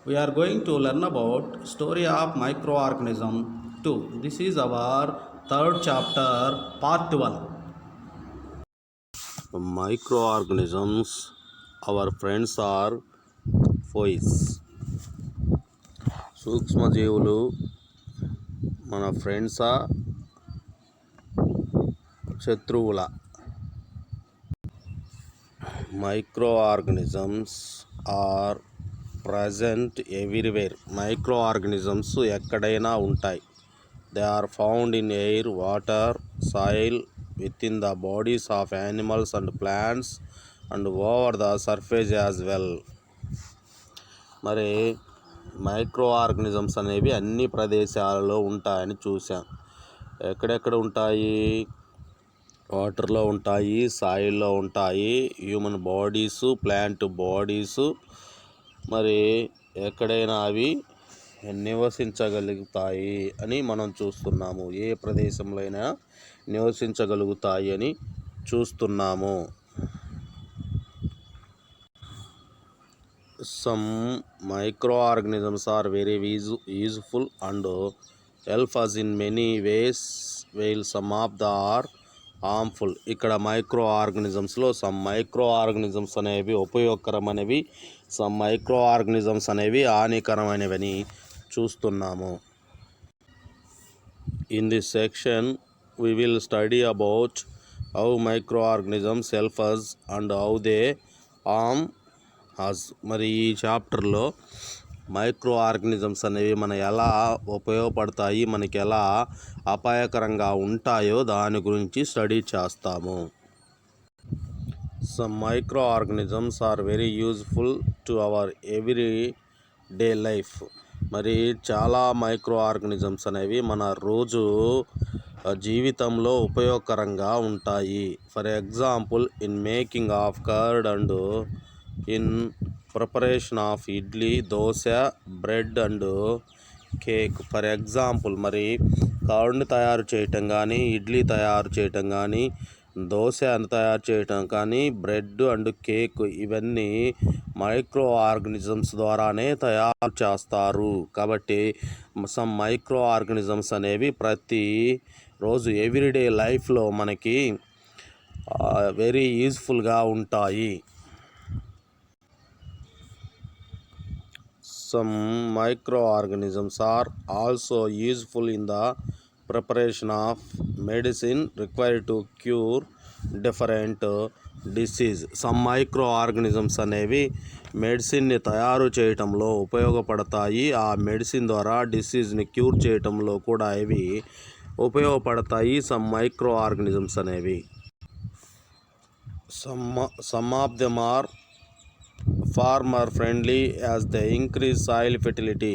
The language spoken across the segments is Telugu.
We are going to learn about story of microorganism 2. This is our third chapter, part 1. Microorganisms, our friends are foes. సూక్ష్మజీవులు మన ఫ్రెండ్సా శత్రువుల? Microorganisms are present everywhere. Microorganisms ఎక్కడైనా ఉంటాయి. They are found in air, water, soil, within the bodies of animals and plants and over the surface as well. మరి మైక్రో ఆర్గనిజమ్స్ అనేవి అన్ని ప్రదేశాలలో ఉంటాయని చూసాం. ఎక్కడెక్కడ ఉంటాయి? వాటర్లో ఉంటాయి, సాయిల్లో ఉంటాయి, హ్యూమన్ బాడీసు, ప్లాంట్ బాడీసు. మరి ఎక్కడైనా అవి నివసించగలుగుతాయి అని మనం చూస్తున్నాము. ఏ ప్రదేశంలో అయినా నివసించగలుగుతాయి అని చూస్తున్నాము. Some microorganisms are very useful and help us in many ways, while some of them are harmful. ఇక్కడ మైక్రో ఆర్గనిజమ్స్లో సమ్ మైక్రో ఆర్గనిజమ్స్ అనేవి ఉపయోగకరమైనవి, సమ్ మైక్రో ఆర్గనిజమ్స్ అనేవి హానికరమైనవని చూస్తున్నాము. In this section we will study about how microorganisms help us and how they harm us. మరి ఈ చాప్టర్లో మైక్రో ఆర్గనిజమ్స్ అనేవి మన ఎలా ఉపయోగపడతాయి, మనకి ఎలా అపాయకరంగా ఉంటాయో దాని గురించి స్టడీ చేస్తాము. Some microorganisms are very useful to our everyday life. మరి చాలా మైక్రో ఆర్గనిజమ్స్ అనేవి మన రోజు జీవితంలో ఉపయోగకరంగా ఉంటాయి. For example, in making of curd and in preparation of idli, dosa, bread and cake. For example, మరి కర్డ్ని తయారు చేయటం కానీ, ఇడ్లీ తయారు చేయటం కానీ, దోశ తయారు చేయటం కానీ, బ్రెడ్ అండ్ కేక్ ఇవన్నీ మైక్రో ఆర్గనిజమ్స్ ద్వారానే తయారు చేస్తారు. కాబట్టి సమ్ మైక్రో ఆర్గనిజమ్స్ అనేవి ప్రతి రోజు ఎవ్రీడే లైఫ్లో మనకి వెరీ యూజ్ఫుల్గా ఉంటాయి. Some microorganisms are also useful in the preparation of medicine required to cure different disease. Some microorganisms అనేవి మెడిసిన్ని తయారు చేయటంలో ఉపయోగపడతాయి. ఆ మెడిసిన్ ద్వారా డిసీజ్ని క్యూర్ చేయటంలో కూడా ఇవి ఉపయోగపడతాయి. సమ్ మైక్రో ఆర్గనిజమ్స్ అనేవి some of them are farmer friendly as the increase soil fertility.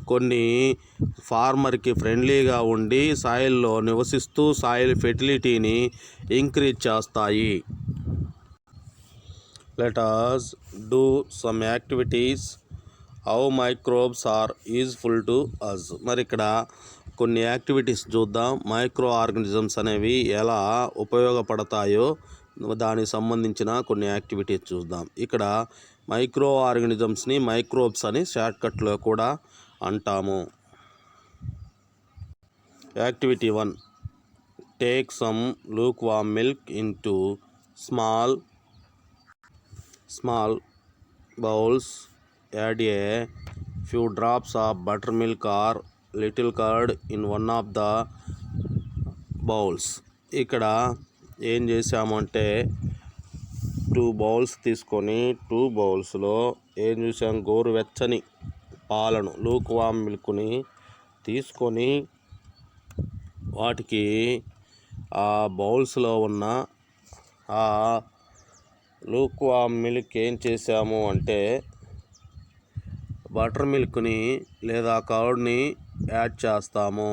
కొన్ని ఫార్మర్కి ఫ్రెండ్లీగా ఉండి సాయిల్లో నివసిస్తూ సాయిల్ ఫెర్టిలిటీని ఇంక్రీజ్ చేస్తాయి. Let us do some activities how microbes are useful to us. మరి ఇక్కడ కొన్ని యాక్టివిటీస్ చూద్దాం. మైక్రో ఆర్గనిజమ్స్ అనేవి ఎలా ఉపయోగపడతాయో దానికి సంబంధించిన కొన్ని యాక్టివిటీస్ చూద్దాం. ఇక్కడ మైక్రో ఆర్గనిజమ్స్ని మైక్రోబ్స్ అని షార్ట్కట్లో కూడా అంటాము. Activity 1, take some lukewarm milk into small bowls, add a few drops of butter milk or little curd in one of the bowls. ఇక్కడ ఏం చేసామంటే 2 బౌల్స్ తీసుకొని 2 బౌల్స్లో ఏం చూసాం, గోరువెచ్చని పాలను, లూక్వార్మ్ మిల్క్ని తీసుకొని వాటికి ఆ బౌల్స్లో ఉన్న ఆ లూక్వార్మ్ మిల్క్ ఏం చేసాము అంటే బటర్ మిల్క్ని లేదా కర్డ్ని యాడ్ చేస్తాము.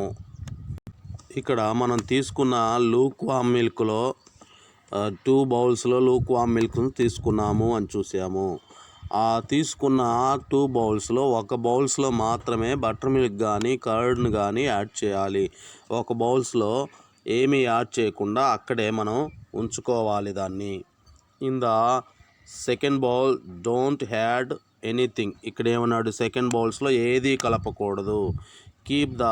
ఇక్కడ మనం తీసుకున్న లూక్వార్మ్ మిల్క్లో 2 బౌల్స్లో లూక్వార్మ్ మిల్క్ను తీసుకున్నాము అని చూసాము. ఆ తీసుకున్న 2 బౌల్స్లో 1 బౌల్స్లో మాత్రమే బటర్ మిల్క్ కానీ కర్డ్ని కానీ యాడ్ చేయాలి. 1 బౌల్స్లో ఏమీ యాడ్ చేయకుండా అక్కడే మనం ఉంచుకోవాలి దాన్ని. In the second bowl don't add anything. ఇక్కడ ఏమన్నాడు, సెకండ్ బౌల్స్లో ఏది కలపకూడదు. Keep the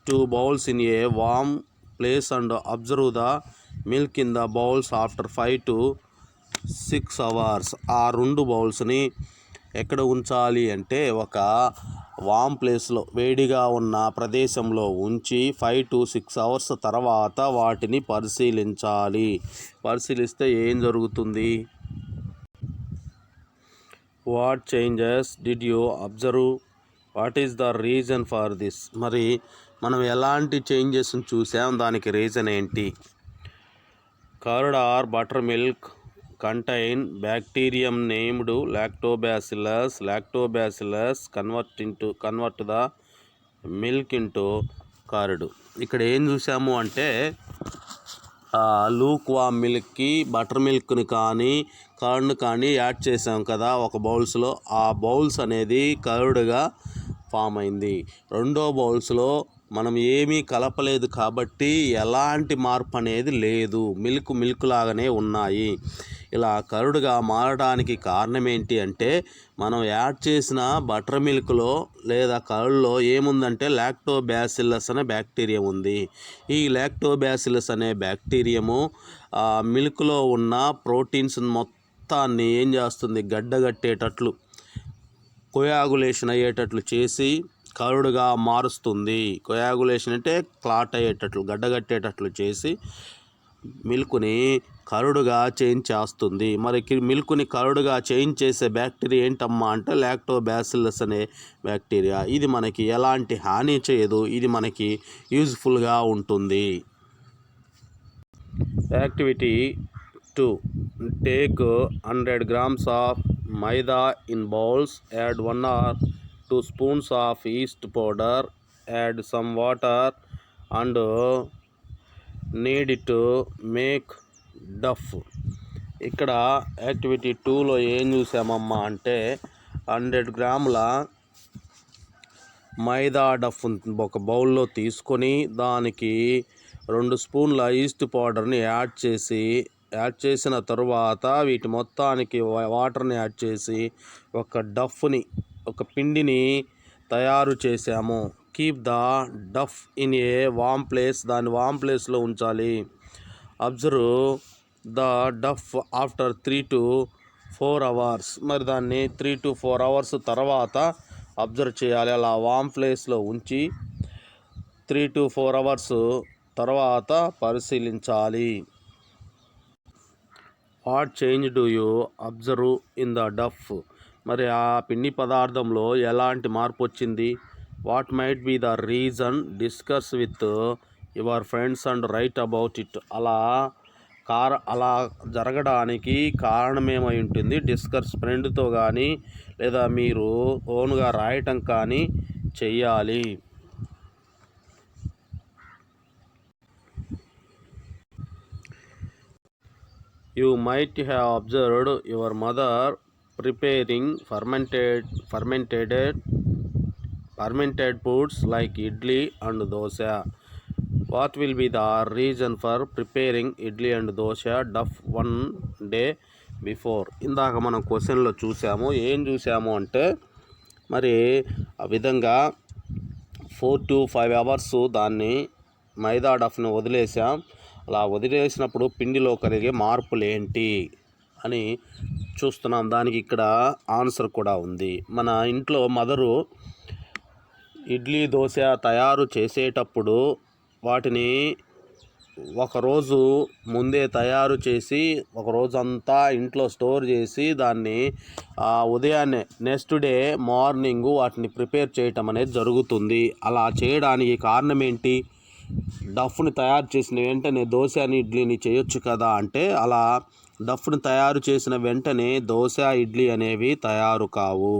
2 bowls in a warm place and observe the milk in the bowls after 5 to 6 hours. ఆ 2 బౌల్స్ని ఎక్కడ ఉంచాలి అంటే ఒక వామ్ ప్లేస్లో, వేడిగా ఉన్న ప్రదేశంలో ఉంచి 5 to 6 hours తర్వాత వాటిని పరిశీలించాలి. పరిశీలిస్తే ఏం జరుగుతుంది? What changes did you observe? What is the reason for this? మరి మనం ఎలాంటి చేంజెస్ని చూసాం, దానికి రీజన్ ఏంటి? Curd are butter milk contain bacterium named lactobacillus. Lactobacillus convert the milk into curd. ఇక్కడ ఏం చూసాము అంటే లూక్ వామ్ మిల్క్కి బటర్ మిల్క్ని కానీ కర్డ్ని కానీ యాడ్ చేసాం కదా ఒక బౌల్స్లో. ఆ బౌల్స్ అనేది కర్డ్గా ఫామ్ అయింది. రెండో బౌల్స్లో మనం ఏమీ కలపలేదు కాబట్టి ఎలాంటి మార్పు అనేది లేదు, మిల్క్ లాగానే ఉన్నాయి. ఇలా కర్డ్గా మారడానికి కారణం ఏంటి అంటే మనం యాడ్ చేసిన బటర్ మిల్క్లో లేదా కర్డ్లో ఏముందంటే లాక్టోబాసిల్లస్ అనే బ్యాక్టీరియా ఉంది. ఈ లాక్టోబాసిల్లస్ అనే బ్యాక్టీరియము మిల్క్లో ఉన్న ప్రోటీన్స్ మొత్తాన్ని ఏం చేస్తుంది, గడ్డగట్టేటట్లు, కొయాగులేషన్ అయ్యేటట్లు చేసి కర్డ్గా మారుస్తుంది. కొయాగులేషన్ అంటే క్లాట్ అయ్యేటట్లు, గడ్డగట్టేటట్లు చేసి మిల్క్ని కర్డ్గా చేంజ్ చేస్తుంది. మరి మిల్క్ని కర్డ్గా చేంజ్ చేసే బ్యాక్టీరియా ఏంటమ్మా అంటే లాక్టోబాసిల్లస్ అనే బ్యాక్టీరియా. ఇది మనకి ఎలాంటి హాని చేయదు, ఇది మనకి యూజ్ఫుల్గా ఉంటుంది. Activity 2. Take 100 grams of maida in bowls, add 1 or 2 spoons of yeast powder, add some water and knead to make dough. ఇక్కడ యాక్టివిటీ 2లో ఏం చూసామమ్మా అంటే 100 grams మైదా డఫ్ ఒక బౌల్లో తీసుకొని దానికి 2 spoons ఈస్ట్ పౌడర్ని యాడ్ చేసిన తరువాత వీటి మొత్తానికి వాటర్ని యాడ్ చేసి ఒక పిండిని తయారు చేసాము. Keep the dough in a warm place. దాన్ని వామ్ ప్లేస్లో ఉంచాలి. Observe the dough after 3 to 4 hours. మరి దాన్ని 3 to 4 hours తర్వాత అబ్జర్వ్ చేయాలి. అలా వామ్ ప్లేస్లో ఉంచి 3 to 4 hours తర్వాత పరిశీలించాలి. What change do you observe in the dough? మరి ఆ పిండి పదార్థంలో ఎలాంటి మార్పు వచ్చింది? What might be the reason? Discuss with your friends and write about it. అలా జరగడానికి కారణం ఏమై ఉంటుంది? డిస్కస్ ఫ్రెండ్తో కానీ లేదా మీరు ఓన్గా రాయటం కానీ చెయ్యాలి. You might have observed your mother preparing fermented foods like idli and dosa. What will be the reason for preparing idli and dosa duff one day before? ఇందాక మనం క్వశ్చన్లో ఏం చూసాము అంటే మరి ఆ విధంగా 4 to 5 hours దాన్ని మైదా డఫ్ని వదిలేసాం. అలా వదిలేసినప్పుడు పిండిలో కలిగే మార్పులు ఏంటి అని చూస్తున్నాం. దానికి ఇక్కడ ఆన్సర్ కూడా ఉంది. మన ఇంట్లో మదరు ఇడ్లీ దోశ తయారు చేసేటప్పుడు వాటిని ఒకరోజు ముందే తయారు చేసి ఒకరోజంతా ఇంట్లో స్టోర్ చేసి దాన్ని ఉదయాన్నే నెక్స్ట్ డే మార్నింగ్ వాటిని ప్రిపేర్ చేయటం అనేది జరుగుతుంది. అలా చేయడానికి కారణం ఏంటి? డఫ్ని తయారు చేసిన వెంటనే దోశ ఇడ్లీని చేయొచ్చు కదా అంటే అలా డఫ్ని తయారు చేసిన వెంటనే దోశ ఇడ్లీ అనేవి తయారు కావు.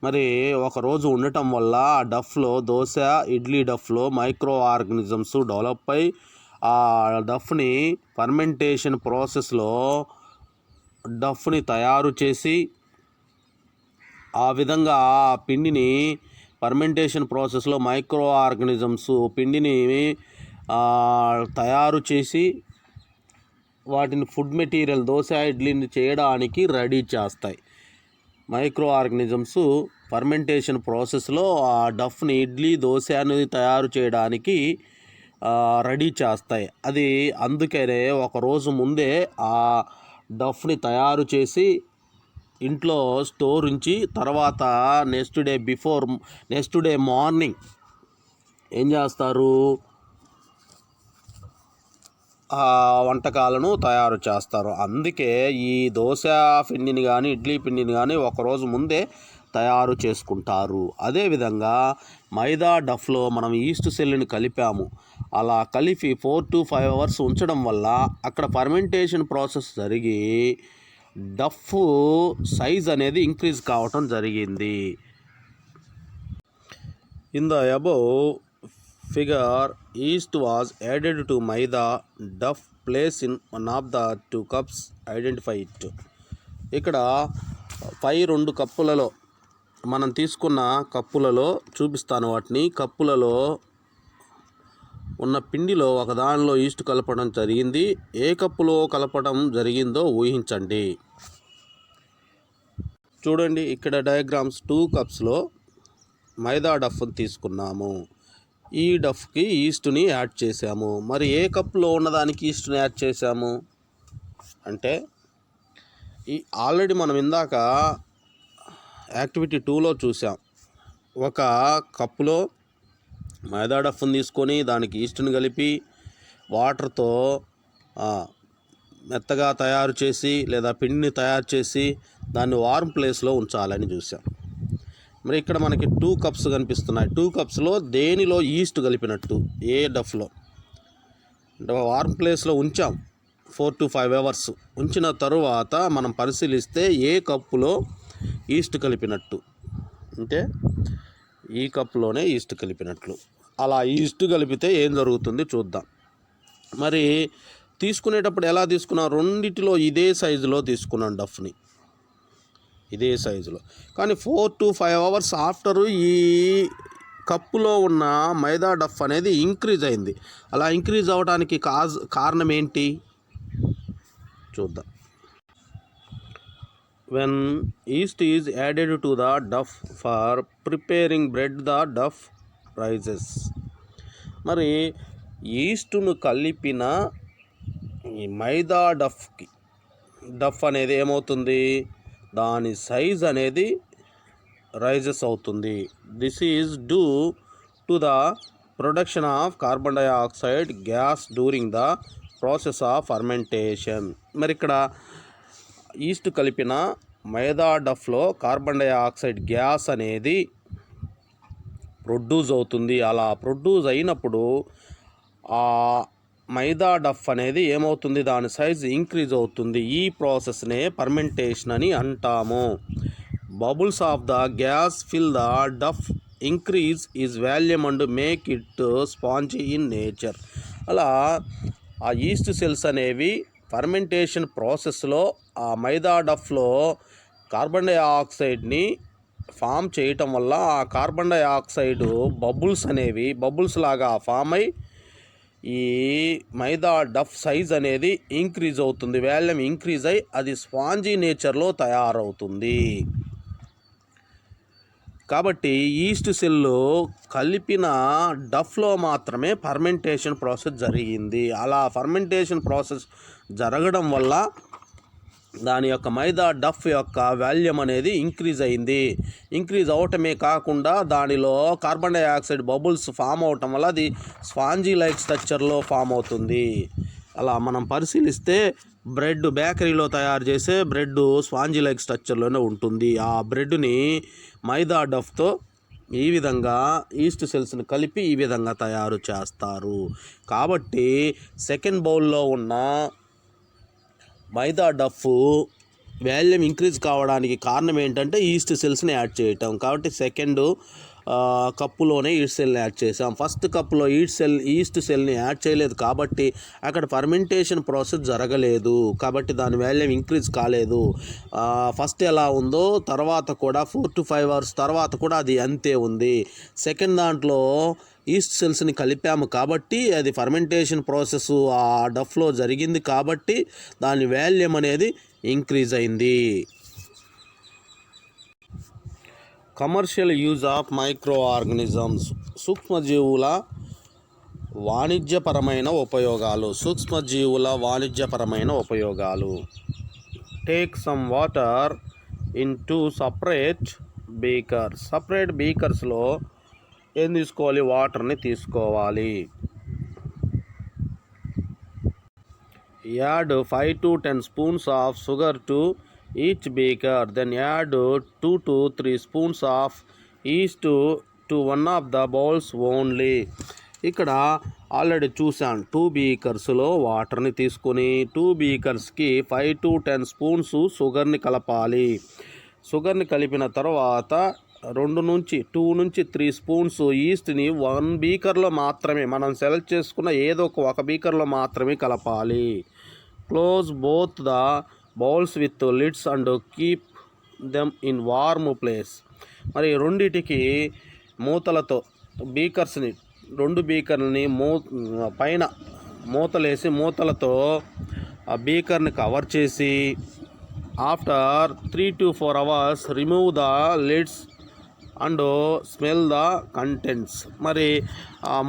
మరి ఒకరోజు ఉండటం వల్ల ఆ డఫ్లో dosa idli డఫ్లో micro organisms develop అయి ఆ డఫ్ని ఫర్మెంటేషన్ ప్రాసెస్లో డఫ్ని తయారు చేసి ఆ విధంగా ఆ పిండిని ఫర్మెంటేషన్ ప్రాసెస్లో మైక్రో ఆర్గానిజమ్స్ పిండిని తయారు చేసి వాటిని ఫుడ్ మెటీరియల్ దోశ ఇడ్లీని చేయడానికి రెడీ చేస్తాయి. మైక్రో ఆర్గనిజమ్స్ ఫర్మెంటేషన్ ప్రాసెస్లో ఆ డఫ్ని ఇడ్లీ దోశని తయారు చేయడానికి రెడీ చేస్తాయి. అది అందుకనే ఒకరోజు ముందే ఆ డఫ్ని తయారు చేసి ఇంట్లో స్టోర్ ఉంచి తర్వాత నెక్స్ట్ డే మార్నింగ్ ఏం చేస్తారు, ఆ వంటకాలను తయారు చేస్తారు. అందుకే ఈ దోశ పిండిని కానీ ఇడ్లీ పిండిని కానీ ఒకరోజు ముందే తయారు చేసుకుంటారు. అదేవిధంగా మైదా డఫ్లో మనం ఈస్ట్ సెల్ని కలిపాము. అలా కలిపి 4 to 5 hours ఉంచడం వల్ల అక్కడ ఫర్మెంటేషన్ ప్రాసెస్ జరిగి డఫ్ సైజ్ అనేది ఇంక్రీజ్ కావటం జరిగింది. In the above figure, yeast was added to maida duff placed in one of the 2 cups. Identify it. ఇక్కడ పై 2 కప్పులలో మనం తీసుకున్న కప్పులలో చూపిస్తాను. వాటిని కప్పులలో ఉన్న పిండిలో ఒక దానిలో ఈస్ట్ కలపడం జరిగింది. ఏ కప్పులో కలపడం జరిగిందో ఊహించండి. చూడండి ఇక్కడ డయాగ్రామ్స్. 2 కప్స్లో మైదా డఫ్ని తీసుకున్నాము. ఈ డఫ్కి ఈస్ట్ని యాడ్ చేసాము. మరి ఏ కప్లో ఉన్నదానికి ఈస్ట్ని యాడ్ చేసాము అంటే ఆల్రెడీ మనం ఇందాక యాక్టివిటీ 2లో చూసాం. ఒక కప్పులో మైదా డఫ్ని తీసుకొని దానికి ఈస్ట్ని కలిపి వాటర్తో మెత్తగా తయారు చేసి లేదా పిండిని తయారు చేసి దాన్ని వార్మ్ ప్లేస్లో ఉంచాలని చూసాం. మరి ఇక్కడ మనకి 2 కప్స్ కనిపిస్తున్నాయి. 2 కప్స్లో దేనిలో ఈస్ట్ కలిపినట్టు, ఏ డఫ్లో అంటే వార్మ్ ప్లేస్లో ఉంచాం 4 to 5 hours. ఉంచిన తరువాత మనం పరిశీలిస్తే ఏ కప్పులో ఈస్ట్ కలిపినట్టు అంటే ఈ కప్పులోనే ఈస్ట్ కలిపినట్లు. అలా ఈస్ట్ కలిపితే ఏం జరుగుతుంది చూద్దాం. మరి తీసుకునేటప్పుడు ఎలా తీసుకున్నాం, రెండిటిలో ఇదే సైజులో తీసుకున్నాం డఫ్ని, ఇదే సైజులో. కానీ 4 to 5 hours ఆఫ్టర్ ఈ కప్పులో ఉన్న మైదా డఫ్ అనేది ఇంక్రీజ్ అయింది. అలా ఇంక్రీజ్ అవ్వడానికి కారణం ఏంటి చూద్దాం. When yeast is added to the dough for preparing bread the dough rises. మరి ఈస్టును కలిపిన ఈ మైదా డఫ్ అనేది ఏమవుతుంది, దాని సైజ్ అనేది రైజెస్ అవుతుంది. This is due to the production of carbon dioxide gas during the process of fermentation. మరి ఇక్కడ ఈస్ట్ కలిపిన మైదా డఫ్లో కార్బన్ డైఆక్సైడ్ గ్యాస్ అనేది ప్రొడ్యూస్ అవుతుంది. అలా ప్రొడ్యూస్ అయినప్పుడు ఆ మైదా డఫ్ అనేది ఏమవుతుంది, దాని సైజ్ ఇంక్రీజ్ అవుతుంది. ఈ ప్రాసెస్నే ఫర్మెంటేషన్ అని అంటాము. Bubbles of the gas fill the dough increase is volume and make it spongy in nature. అలా ఆ ఈస్ట్ సెల్స్ అనేవి ఫర్మెంటేషన్ ప్రాసెస్లో ఆ మైదా డఫ్లో కార్బన్ డైఆక్సైడ్ని ఫామ్ చేయటం వల్ల ఆ కార్బన్ డైఆక్సైడ్ బబుల్స్ లాగా ఫామ్ అయి ఈ మైదా డఫ్ సైజ్ అనేది ఇంక్రీజ్ అవుతుంది. వాల్యూమ్ ఇంక్రీజ్ అయ్యి అది స్పాంజీ నేచర్లో తయారవుతుంది. కాబట్టి ఈస్ట్ సెల్లు కలిపిన డఫ్లో మాత్రమే ఫర్మెంటేషన్ ప్రాసెస్ జరిగింది. అలా ఫర్మెంటేషన్ ప్రాసెస్ జరగడం వల్ల దాని యొక్క మైదా డఫ్ యొక్క వాల్యూమ్ అనేది ఇంక్రీజ్ అయింది. ఇంక్రీజ్ అవటమే కాకుండా దానిలో కార్బన్ డైఆక్సైడ్ బబుల్స్ ఫామ్ అవటం వల్ల అది స్పాంజీ లైక్ స్ట్రక్చర్లో ఫామ్ అవుతుంది. అలా మనం పరిశీలిస్తే బేకరీలో తయారు చేసే బ్రెడ్ స్పాంజీ లైక్ స్ట్రక్చర్లోనే ఉంటుంది. ఆ బ్రెడ్ని మైదా డఫ్తో ఈ విధంగా ఈస్ట్ సెల్స్ని కలిపి ఈ విధంగా తయారు చేస్తారు. కాబట్టి సెకండ్ బౌల్లో ఉన్న మైదా డఫ్ వాల్యూమ్ ఇంక్రీజ్ కావడానికి కారణం ఏంటంటే ఈస్ట్ సెల్స్ని యాడ్ చేయటం. కాబట్టి సెకండ్ కప్పులోనే ఈస్ట్ సెల్ని యాడ్ చేసాం. ఫస్ట్ కప్పులో ఈస్ట్ సెల్ని యాడ్ చేయలేదు కాబట్టి అక్కడ ఫర్మెంటేషన్ ప్రాసెస్ జరగలేదు. కాబట్టి దాని వాల్యూమ్ ఇంక్రీజ్ కాలేదు. ఫస్ట్ ఎలా ఉందో తర్వాత కూడా 4 to 5 hours తర్వాత కూడా అది అంతే ఉంది. సెకండ్ దాంట్లో ఈస్ట్ సెల్స్ని కలిపాము కాబట్టి అది ఫర్మెంటేషన్ ప్రాసెస్ ఆ డఫ్లో జరిగింది కాబట్టి దాని వాల్యూమ్ అనేది ఇంక్రీజ్ అయింది. Commercial use of microorganisms, సూక్ష్మజీవుల వాణిజ్యపరమైన ఉపయోగాలు. Take some water in two separate బీకర్స్లో ఏం తీసుకోవాలి, వాటర్ని తీసుకోవాలి. Add 5 to 10 spoons of sugar to each beaker. Then add 2 to 3 spoons of yeast to one of the bowls only. ఇక్కడ ఆల్రెడీ చూసాను, 2 బీకర్స్లో వాటర్ని తీసుకొని 2 బీకర్స్కి 5 to 10 స్పూన్స్ షుగర్ని కలపాలి. షుగర్ని కలిపిన తర్వాత 2 నుంచి 3 స్పూన్స్ ఈస్ట్ని 1 బీకర్లో మాత్రమే, మనం సెలెక్ట్ చేసుకున్న ఏదో ఒక బీకర్లో మాత్రమే కలపాలి. Close both the bowls with lids and keep them in warm place. మరి రెండిటికి మూతలతో బీకర్స్ని, 2 బీకర్ని పైన మూతలేసి మూతలతో ఆ బీకర్ని కవర్ చేసి after 3 to 4 hours remove the lids and smell the contents. మరి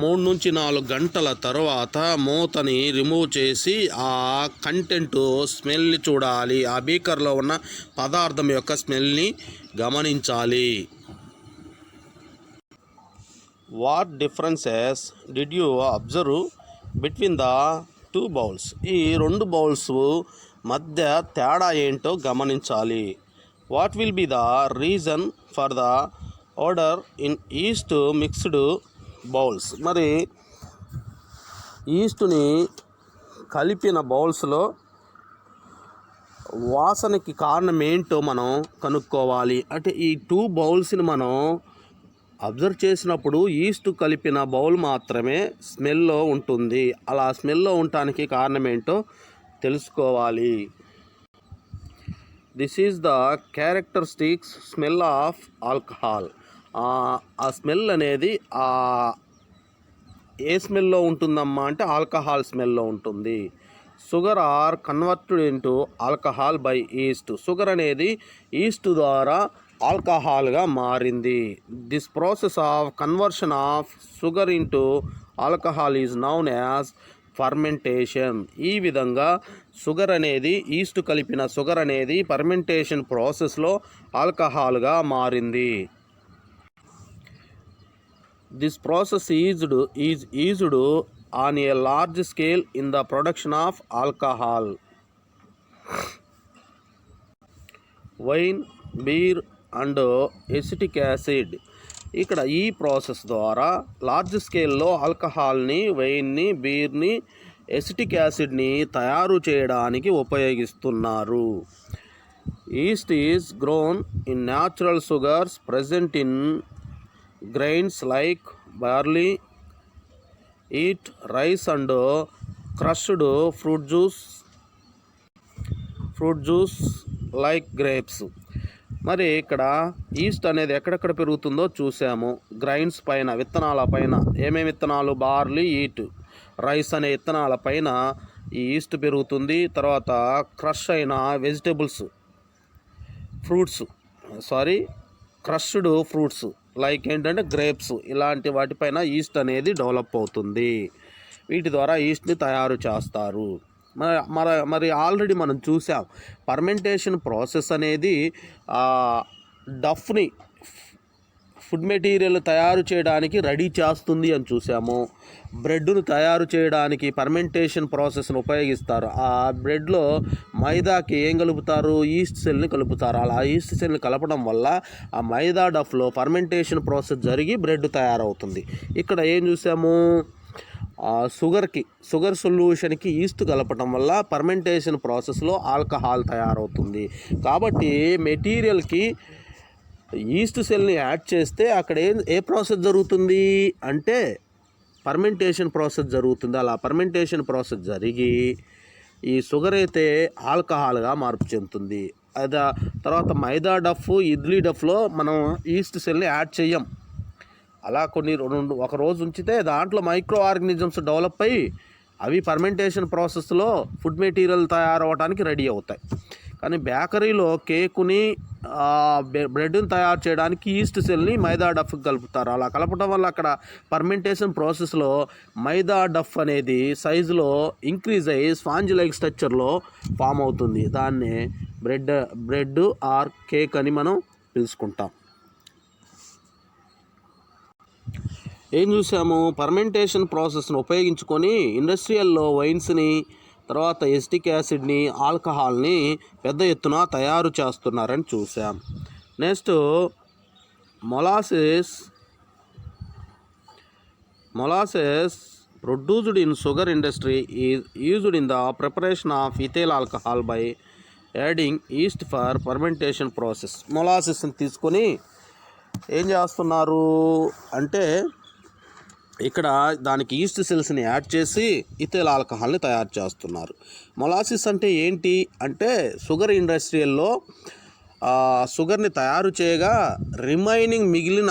3 నుంచి 4 గంటల తర్వాత మూతని రిమూవ్ చేసి ఆ కంటెంట్ స్మెల్ని చూడాలి, ఆ బీకర్లో ఉన్న పదార్థం యొక్క స్మెల్ని గమనించాలి. What differences did you observe between the 2 bowls? ఈ 2 బౌల్స్ మధ్య తేడా ఏంటో గమనించాలి. What will be the reason for the order in east mixed bowls? మరి ఈస్ట్ని కలిపిన బౌల్స్లో వాసనకి కారణం ఏంటో మనం కనుక్కోవాలి. అంటే ఈ 2 బౌల్స్ని మనం అబ్జర్వ్ చేసినప్పుడు ఈస్ట్ కలిపిన బౌల్ మాత్రమే స్మెల్లో ఉంటుంది. అలా స్మెల్లో ఉండటానికి కారణం ఏంటో తెలుసుకోవాలి. This is the characteristics smell of alcohol. ఆ స్మెల్ అనేది ఏ స్మెల్లో ఉంటుందమ్మా అంటే ఆల్కహాల్ స్మెల్లో ఉంటుంది. Sugar are converted into alcohol by yeast. Sugar అనేది ఈస్ట్ ద్వారా ఆల్కహాల్గా మారింది. This process of conversion of sugar into alcohol is known as fermentation. ఈ విధంగా ఈస్ట్ కలిపిన షుగర్ అనేది ఫర్మెంటేషన్ ప్రాసెస్లో ఆల్కహాల్గా మారింది. This process is used on a large scale in the production of alcohol. Wine, beer and acetic acid. ఇక్కడ ఈ ప్రాసెస్ ద్వారా లార్జ్ స్కేల్లో ఆల్కహాల్ని, వైన్ని, బీర్ని, ఎసిటిక్ యాసిడ్ని తయారు చేయడానికి ఉపయోగిస్తున్నారు. East is grown in natural sugars present in grains like barley, eat, rice and crushed fruit juice like grapes. మరి ఇక్కడ ఈస్ట్ అనేది ఎక్కడెక్కడ పెరుగుతుందో చూసాము. గ్రైన్స్ పైన, విత్తనాల పైన. ఏమేమి విత్తనాలు? బార్లీ, ఈట్, రైస్ అనే విత్తనాల పైన ఈ ఈస్ట్ పెరుగుతుంది. తర్వాత క్రష్ అయిన వెజిటబుల్స్, క్రష్డ్ ఫ్రూట్స్ లైక్ ఏంటంటే గ్రేప్స్, ఇలాంటి వాటిపైన ఈస్ట్ అనేది డెవలప్ అవుతుంది. వీటి ద్వారా ఈస్ట్ని తయారు చేస్తారు. మరి ఆల్రెడీ మనం చూసాం, ఫర్మెంటేషన్ ప్రాసెస్ అనేది డఫ్ని, ఫుడ్ మెటీరియల్ తయారు చేయడానికి రెడీ చేస్తుంది అని చూసాము. బ్రెడ్ను తయారు చేయడానికి ఫర్మెంటేషన్ ప్రాసెస్ను ఉపయోగిస్తారు. ఆ బ్రెడ్లో మైదాకి ఏం కలుపుతారు? ఈస్ట్ సెల్ని కలుపుతారు. అలా ఈస్ట్ సెల్ని కలపడం వల్ల ఆ మైదా డఫ్లో ఫర్మెంటేషన్ ప్రాసెస్ జరిగి బ్రెడ్ తయారవుతుంది. ఇక్కడ ఏం చూసాము? షుగర్ సొల్యూషన్కి ఈస్ట్ కలపడం వల్ల ఫర్మెంటేషన్ ప్రాసెస్లో ఆల్కహాల్ తయారవుతుంది. కాబట్టి మెటీరియల్కి ఈస్ట్ సెల్ని యాడ్ చేస్తే అక్కడ ఏ ప్రాసెస్ జరుగుతుంది అంటే ఫర్మెంటేషన్ ప్రాసెస్ జరుగుతుంది. అలా ఫర్మెంటేషన్ ప్రాసెస్ జరిగి ఈ షుగర్ అయితే ఆల్కహాల్గా మార్పు చెందుతుంది. తర్వాత మైదా డఫ్, ఇడ్లీ డఫ్లో మనం ఈస్ట్ సెల్ని యాడ్ చెయ్యం. అలా ఒక రోజు ఉంచితే దాంట్లో మైక్రో ఆర్గనిజమ్స్ డెవలప్ అయ్యి అవి ఫర్మెంటేషన్ ప్రాసెస్లో ఫుడ్ మెటీరియల్ తయారవడానికి రెడీ అవుతాయి. కానీ బేకరీలో కేకుని బ్రెడ్ని తయారు చేయడానికి ఈస్ట్ సెల్ని మైదా డఫ్ కలుపుతారు. అలా కలపడం వల్ల అక్కడ ఫర్మెంటేషన్ ప్రాసెస్లో మైదా డఫ్ అనేది సైజులో ఇంక్రీజ్ అయ్యి స్పాంజ్ లైక్ స్ట్రక్చర్లో ఫామ్ అవుతుంది. దాన్ని బ్రెడ్ ఆర్ కేక్ అని మనం పిలుచుకుంటాం. ఏం చూసాము, ఫర్మెంటేషన్ ప్రాసెస్ను ఉపయోగించుకొని ఇండస్ట్రియల్లో వైన్స్ని, తర్వాత ఎసిటిక్ యాసిడ్ని, ఆల్కహాల్ని పెద్ద ఎత్తున తయారు చేస్తున్నారని చూసాం. Next molasses produced in sugar industry is used in the preparation of ethyl alcohol by adding yeast for fermentation process. మొలాసెస్ని తీసుకొని ఏం చేస్తున్నారు అంటే ఇక్కడ దానికి ఈస్ట్ సెల్స్ని యాడ్ చేసి ఇథైల్ ఆల్కహాల్ని తయారు చేస్తున్నారు. మొలాసిస్ అంటే ఏంటి అంటే షుగర్ ఇండస్ట్రియల్లో షుగర్ని తయారు చేయగా రిమైనింగ్ మిగిలిన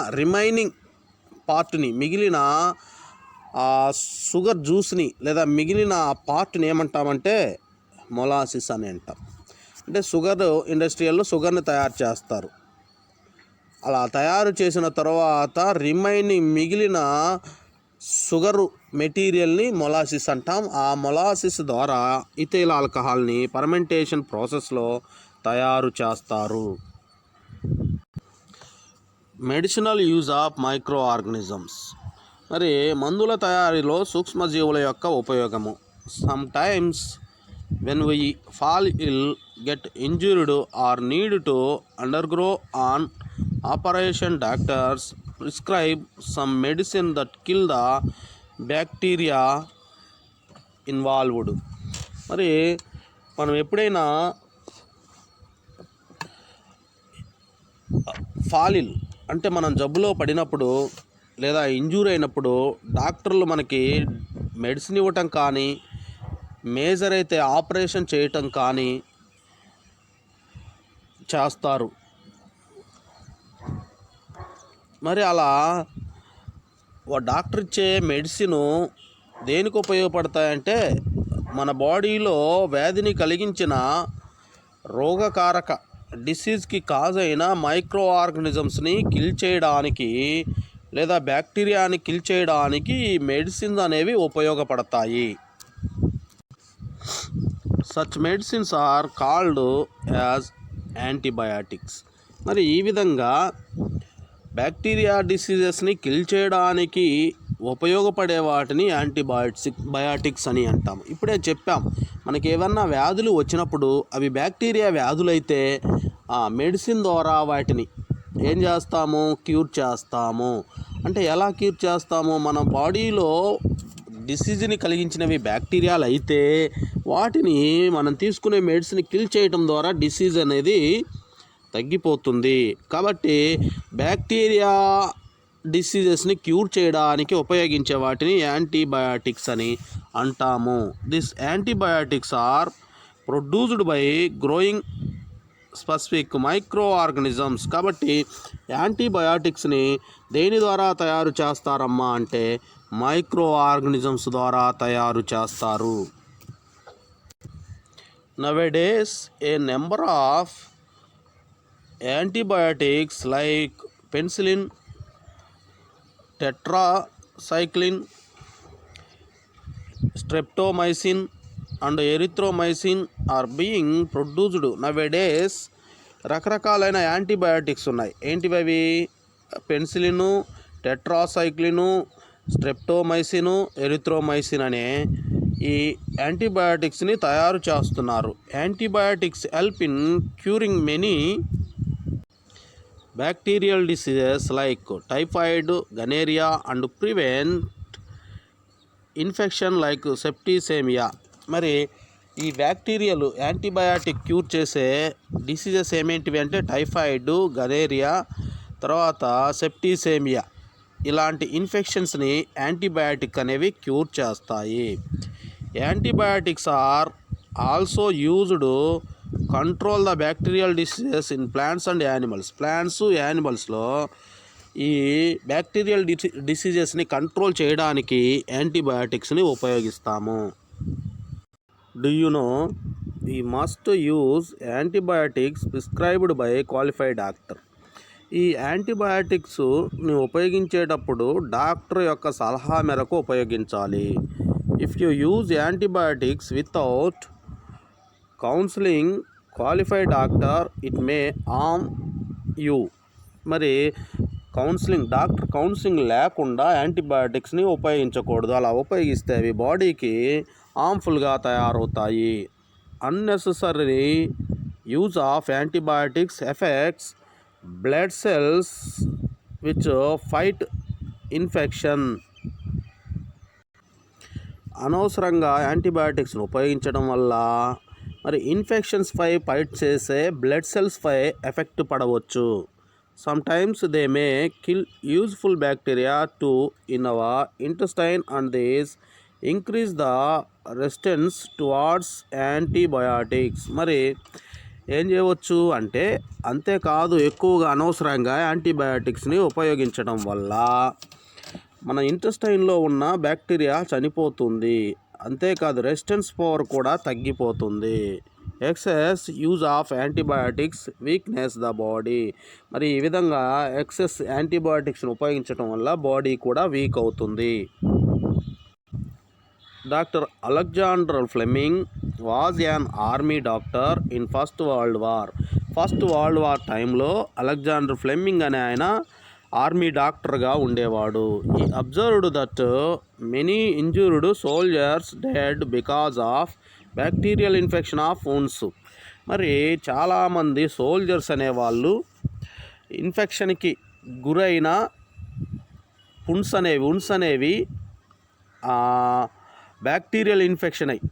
షుగర్ జ్యూస్ని లేదా మిగిలిన పార్ట్ని ఏమంటామంటే మొలాసిస్ అని అంటాం. అంటే షుగర్ ఇండస్ట్రియల్లో షుగర్ని తయారు చేస్తారు. అలా తయారు చేసిన తర్వాత మిగిలిన షుగర్ మెటీరియల్ని మొలాసిస్ అంటాం. ఆ మొలాసిస్ ద్వారా ఇథైల్ ఆల్కహాల్ని ఫర్మెంటేషన్ ప్రాసెస్లో తయారు చేస్తారు. Medicinal use of microorganisms. మరి మందుల తయారీలో సూక్ష్మజీవుల యొక్క ఉపయోగము. Sometimes when we fall ill, get injured or need to undergo an operation, doctors prescribe some medicine that kill the bacteria involved. మరి మనం ఎప్పుడైనా ఫాలిల్ అంటే మనం జబ్బులో పడినప్పుడు లేదా ఇంజూర్ అయినప్పుడు డాక్టర్లు మనకి మెడిసిన్ ఇవ్వటం కానీ, మేజర్ అయితే ఆపరేషన్ చేయటం కానీ చేస్తారు. మరి అలా డాక్టర్ ఇచ్చే మెడిసిన్ దేనికి ఉపయోగపడతాయంటే మన బాడీలో వ్యాధిని కలిగించిన రోగకారక డిసీజ్కి కాజ్ అయిన మైక్రో ఆర్గనిజమ్స్ని కిల్ చేయడానికి లేదా బ్యాక్టీరియాని కిల్ చేయడానికి ఈ మెడిసిన్స్ అనేవి ఉపయోగపడతాయి. Such medicines are called as antibiotics. మరి ఈ విధంగా బ్యాక్టీరియా డిసీజెస్ని కిల్ చేయడానికి ఉపయోగపడే వాటిని యాంటీబయాటిక్స్ అని అంటాం. ఇప్పుడే చెప్పాం, మనకి ఏమన్నా వ్యాధులు వచ్చినప్పుడు అవి బ్యాక్టీరియా వ్యాధులైతే మెడిసిన్ ద్వారా వాటిని ఏం చేస్తాము, క్యూర్ చేస్తాము. అంటే ఎలా క్యూర్ చేస్తాము, మన బాడీలో డిసీజ్ని కలిగించినవి బ్యాక్టీరియాలు అయితే వాటిని మనం తీసుకునే మెడిసిన్ కిల్ చేయడం ద్వారా డిసీజ్ అనేది తగ్గిపోతుంది. కాబట్టి బ్యాక్టీరియా డిసీజెస్ని క్యూర్ చేయడానికి ఉపయోగించే వాటిని యాంటీబయాటిక్స్ అని అంటాము. This antibiotics are produced by growing specific microorganisms. కాబట్టి యాంటీబయాటిక్స్ని దేని ద్వారా తయారు చేస్తారమ్మా అంటే మైక్రో ఆర్గనిజమ్స్ ద్వారా తయారు చేస్తారు. Nowadays A number of antibiotics like penicillin, tetracycline, streptomycin and erythromycin are being produced nowadays. రకరకాలైన యాంటీబయాటిక్స్ ఉన్నాయి. ఏంటివి అవి? పెన్సిలిన్, టెట్రాసైక్లిన్, స్ట్రెప్టోమైసిన్, ఎరిథ్రోమైసిన్ అనే ఈ యాంటీబయాటిక్స్ని తయారు చేస్తున్నారు. Antibiotics help in curing many bacterial diseases like typhoid, gonorrhea and prevent infection like septicemia. మరి ఈ బ్యాక్టీరియాలు యాంటీబయాటిక్ క్యూర్ చేసే డిసీజెస్ ఏమేంటివి అంటే టైఫాయిడ్, గనేరియా, తర్వాత సెప్టిసేమియా ఇలాంటి ఇన్ఫెక్షన్స్ని యాంటీబయాటిక్ అనేవి క్యూర్ చేస్తాయి. Antibiotics are also used control the bacterial diseases in plants and animals. Plants, యానిమల్స్లో ఈ బ్యాక్టీరియల్ డిసీజెస్ని కంట్రోల్ చేయడానికి యాంటీబయాటిక్స్ని ఉపయోగిస్తాము. Do you know we must use antibiotics prescribed by qualified doctor. ఈ యాంటీబయాటిక్స్ని ఉపయోగించేటప్పుడు డాక్టర్ యొక్క సలహా మేరకు ఉపయోగించాలి. If you use antibiotics without counselling qualified doctor it may harm you. మరి డాక్టర్ కౌన్సిలింగ్ లేకుండా యాంటీబయాటిక్స్ని ఉపయోగించకూడదు. అలా ఉపయోగిస్తే అవి బాడీకి హార్మ్ఫుల్గా తయారవుతాయి. Unnecessary use of antibiotics effects blood cells which fight infection. అనవసరంగా యాంటీబయాటిక్స్ను ఉపయోగించడం వల్ల మరి ఇన్ఫెక్షన్స్పై ఫైట్ చేసే బ్లడ్ సెల్స్పై ఎఫెక్ట్ పడవచ్చు. Sometimes they may kill useful bacteria to in our intestine and this increase the resistance towards antibiotics. మరి ఏం చేయవచ్చు అంటే అంతేకాదు, ఎక్కువగా అనవసరంగా యాంటీబయాటిక్స్ని ఉపయోగించడం వల్ల మన ఇంటెస్టైన్లో ఉన్న బ్యాక్టీరియా చనిపోతుంది. అంతేకాదు రెసిస్టెన్స్ పవర్ కూడా తగ్గిపోతుంది. Excess use of antibiotics weakness the body. మరి ఈ విధంగా ఎక్సెస్ యాంటీబయాటిక్స్ని ఉపయోగించడం వల్ల బాడీ కూడా వీక్ అవుతుంది. Doctor Alexander Fleming was an army doctor in first world war టైంలో అలెగ్జాండర్ ఫ్లెమింగ్ అనే ఆయన ఆర్మీ డాక్టర్గా ఉండేవాడు. ఈ observed that many injured soldiers dead because of bacterial infection of wounds. మరి చాలామంది సోల్జర్స్ అనేవాళ్ళు ఇన్ఫెక్షన్కి గురైన వుండ్స్ అనేవి బ్యాక్టీరియల్ ఇన్ఫెక్షన్ అయ్యి.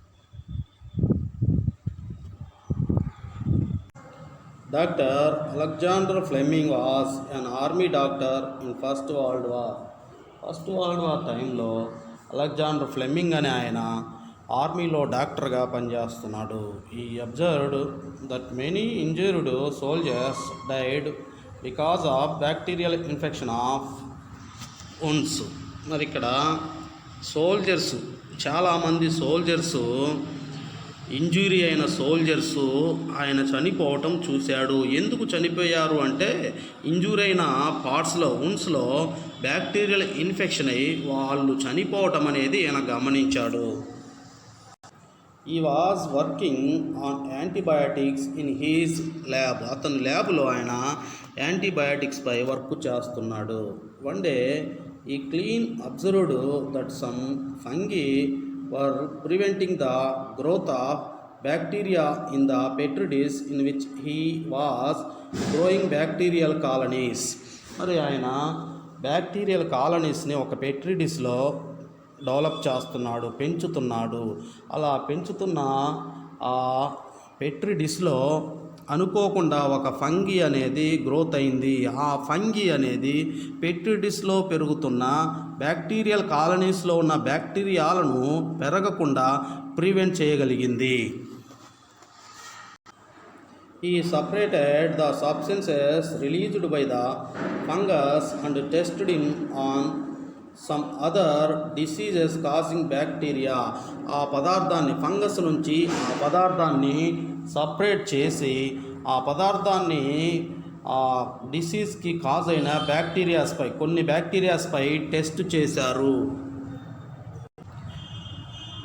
Dr. Alexander Fleming was an army doctor in First World War టైంలో అలెగ్జాండర్ ఫ్లెమింగ్ అనే ఆయన ఆర్మీలో డాక్టర్గా పనిచేస్తున్నాడు. ఈ observed that many injured soldiers died because of bacterial infection of wounds. మరి ఇక్కడ చాలామంది సోల్జర్సు ఇంజూరీ అయిన సోల్జర్సు ఆయన చనిపోవటం చూశాడు. ఎందుకు చనిపోయారు అంటే ఇంజూరీ అయిన వుండ్స్లో బ్యాక్టీరియల్ ఇన్ఫెక్షన్ అయ్యి వాళ్ళు చనిపోవటం అనేది ఆయన గమనించాడు. ఈ was working on antibiotics in he's lab. అతని ల్యాబ్లో ఆయన యాంటీబయాటిక్స్పై వర్క్ చేస్తున్నాడు. వన్ డే ఈ clean observed that some fungi were preventing the growth of bacteria in the petri dish in which he was growing bacterial colonies. మరి ఆయన బ్యాక్టీరియల్ కాలనీస్ని ఒక పెట్రీ డిష్లో డెవలప్ పెంచుతున్నాడు. అలా పెంచుతున్న ఆ పెట్రీ డిష్లో అనుకోకుండా ఒక ఫంగి అనేది గ్రోత్ అయింది. ఆ ఫంగి అనేది పెట్రీ డిష్లో పెరుగుతున్న బ్యాక్టీరియల్ కాలనీస్లో ఉన్న బ్యాక్టీరియాలను పెరగకుండా ప్రివెంట్ చేయగలిగింది. He separated the substances released by the fungus and tested it on some other diseases causing bacteria. ఆ పదార్థాన్ని ఫంగస్ నుంచి ఆ పదార్థాన్ని సపరేట్ చేసి ఆ పదార్థాన్ని ఆ డిసీజ్కి కాజ్ అయిన కొన్ని బ్యాక్టీరియాస్పై టెస్ట్ చేశారు.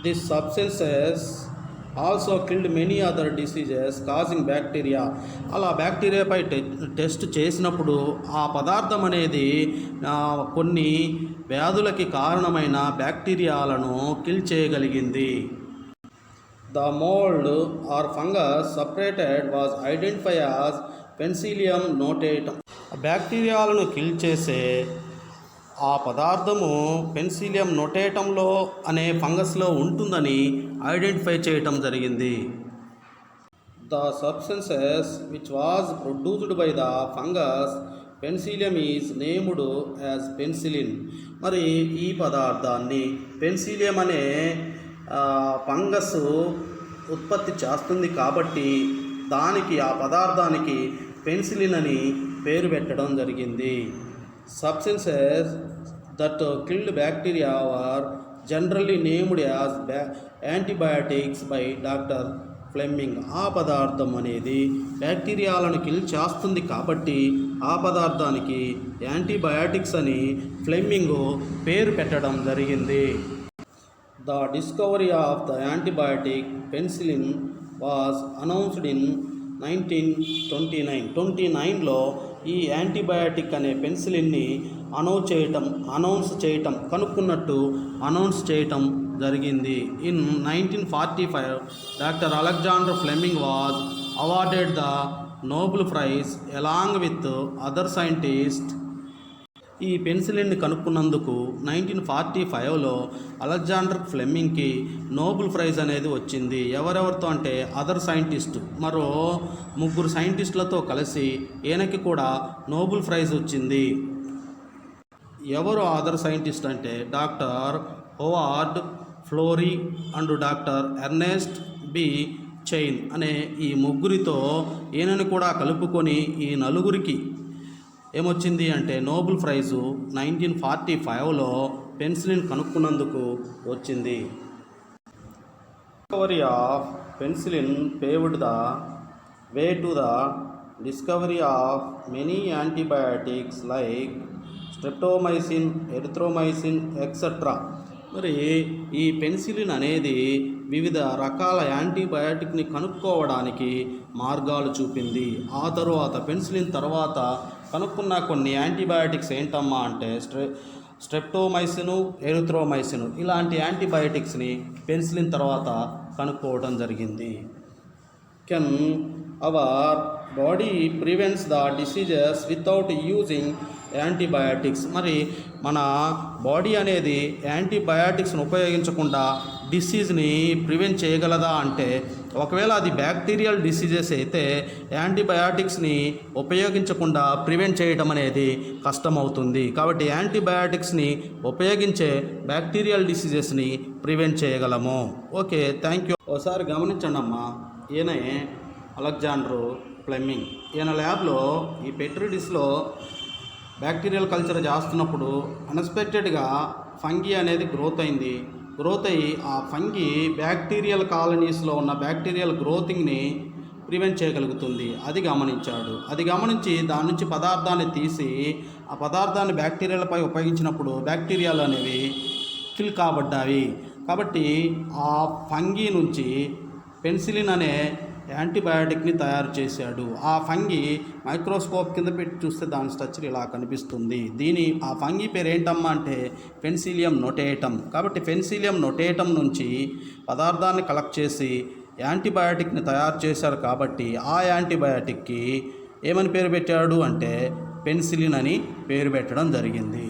This substances also killed many other diseases causing bacteria. అలా బ్యాక్టీరియాపై టెస్ట్ చేసినప్పుడు ఆ పదార్థం అనేది కొన్ని వ్యాధులకి కారణమైన బ్యాక్టీరియాలను కిల్ చేయగలిగింది. The mould or fungus separated was identify as penicillium notatum. బ్యాక్టీరియాలను కిల్ చేసే ఆ పదార్థము పెన్సిలియం నోటేటంలో అనే ఫంగస్లో ఉంటుందని ఐడెంటిఫై చేయటం జరిగింది. The substances which was produced by the fungus Penicillium is named as penicillin. మరి ఈ పదార్థాన్ని పెన్సిలియం అనే ఫంగస్ ఉత్పత్తి చేస్తుంది కాబట్టి ఆ పదార్థానికి పెన్సిలిన్ అని పేరు పెట్టడం జరిగింది. Substances that killed bacteria were generally named as antibiotics by Dr. Fleming. ఆ పదార్థం అనేది బ్యాక్టీరియాలను కిల్ చేస్తుంది కాబట్టి ఆ పదార్థానికి యాంటీబయాటిక్స్ అని ఫ్లెమింగ్ పేరు పెట్టడం జరిగింది. The discovery of the antibiotic penicillin was announced in 1929లో ఈ యాంటీబయాటిక్ అనే పెన్సిలిన్ని అనౌన్స్ చేయటం కనుక్కున్నట్టు అనౌన్స్ చేయటం జరిగింది. In 1945 doctor Alexander Fleming was awarded the Nobel prize along with other scientist. ఈ పెన్సిలిన్ని కనుక్కున్నందుకు 1945లో అలెగ్జాండర్ ఫ్లెమింగ్కి నోబెల్ ప్రైజ్ అనేది వచ్చింది. ఎవరెవరితో అంటే అదర్ సైంటిస్ట్, మరో 3 సైంటిస్టులతో కలిసి ఈయనకి కూడా నోబెల్ ప్రైజ్ వచ్చింది. ఎవరు అదర్ సైంటిస్ట్ అంటే doctor Howard Florey and doctor Ernest B Chain అనే ఈ 3 ఈయనను కూడా కలుపుకొని ఈ 4 ఏమొచ్చింది అంటే నోబెల్ ప్రైజు 1945లో పెన్సిలిన్ కనుక్కున్నందుకు వచ్చింది. Discovery of penicillin paved the way to the discovery of many antibiotics like streptomycin, erythromycin etcetera. మరి ఈ పెన్సిలిన్ అనేది వివిధ రకాల యాంటీబయాటిక్ని కనుక్కోవడానికి మార్గాలు చూపింది. ఆ తరువాత పెన్సిలిన్ తర్వాత కనుక్కున్న కొన్ని యాంటీబయాటిక్స్ ఏంటమ్మా అంటే స్ట్రెప్టోమైసిన్, ఎరిథ్రోమైసిన్ ఇలాంటి యాంటీబయాటిక్స్ని పెన్సిలిన్ తర్వాత కనుక్కోవడం జరిగింది. Can our body prevents the diseases without using antibiotics. మరి మన బాడీ అనేది యాంటీబయాటిక్స్ని ఉపయోగించకుండా డిసీజ్ని ప్రివెంట్ చేయగలదా అంటే ఒకవేళ అది బ్యాక్టీరియల్ డిసీజెస్ అయితే యాంటీబయాటిక్స్ని ఉపయోగించకుండా ప్రివెంట్ చేయడం అనేది కష్టమవుతుంది. కాబట్టి యాంటీబయాటిక్స్ని ఉపయోగించే బ్యాక్టీరియల్ డిసీజెస్ని ప్రివెంట్ చేయగలము. Okay, thank you. ఒకసారి గమనించండి అమ్మా, ఈయనే అలెగ్జాండర్ ఫ్లెమింగ్. ఈయన ల్యాబ్లో ఈ పెట్రీ డిష్లో బ్యాక్టీరియల్ కల్చర్ చేస్తున్నప్పుడు అన్ఎక్స్పెక్టెడ్గా ఫంగీ అనేది గ్రోత్ అయింది. గ్రోత్ అయ్యి ఆ ఫంగీ బ్యాక్టీరియల్ కాలనీస్లో ఉన్న బ్యాక్టీరియల్ గ్రోతింగ్ని ప్రివెంట్ చేయగలుగుతుంది. అది గమనించాడు. అది గమనించి దాని నుంచి పదార్థాన్ని తీసి ఆ పదార్థాన్ని బ్యాక్టీరియాలపై ఉపయోగించినప్పుడు బ్యాక్టీరియాలు అనేవి కిల్ కాబడ్డాయి. కాబట్టి ఆ ఫంగీ నుంచి పెన్సిలిన్ అనే యాంటీబయాటిక్ని తయారు చేశాడు. ఆ ఫంగీ మైక్రోస్కోప్ కింద పెట్టి చూస్తే దాని స్ట్రక్చర్ ఇలా కనిపిస్తుంది. ఆ ఫంగీ పేరు ఏంటమ్మా అంటే పెన్సిలియం నోటేటమ్. కాబట్టి పెన్సిలియం నోటేటమ్ నుంచి పదార్థాన్ని కలెక్ట్ చేసి యాంటీబయాటిక్ని తయారు చేశారు. కాబట్టి ఆ యాంటీబయాటిక్కి ఏమని పేరు పెట్టాడు అంటే పెన్సిలిన్ అని పేరు పెట్టడం జరిగింది.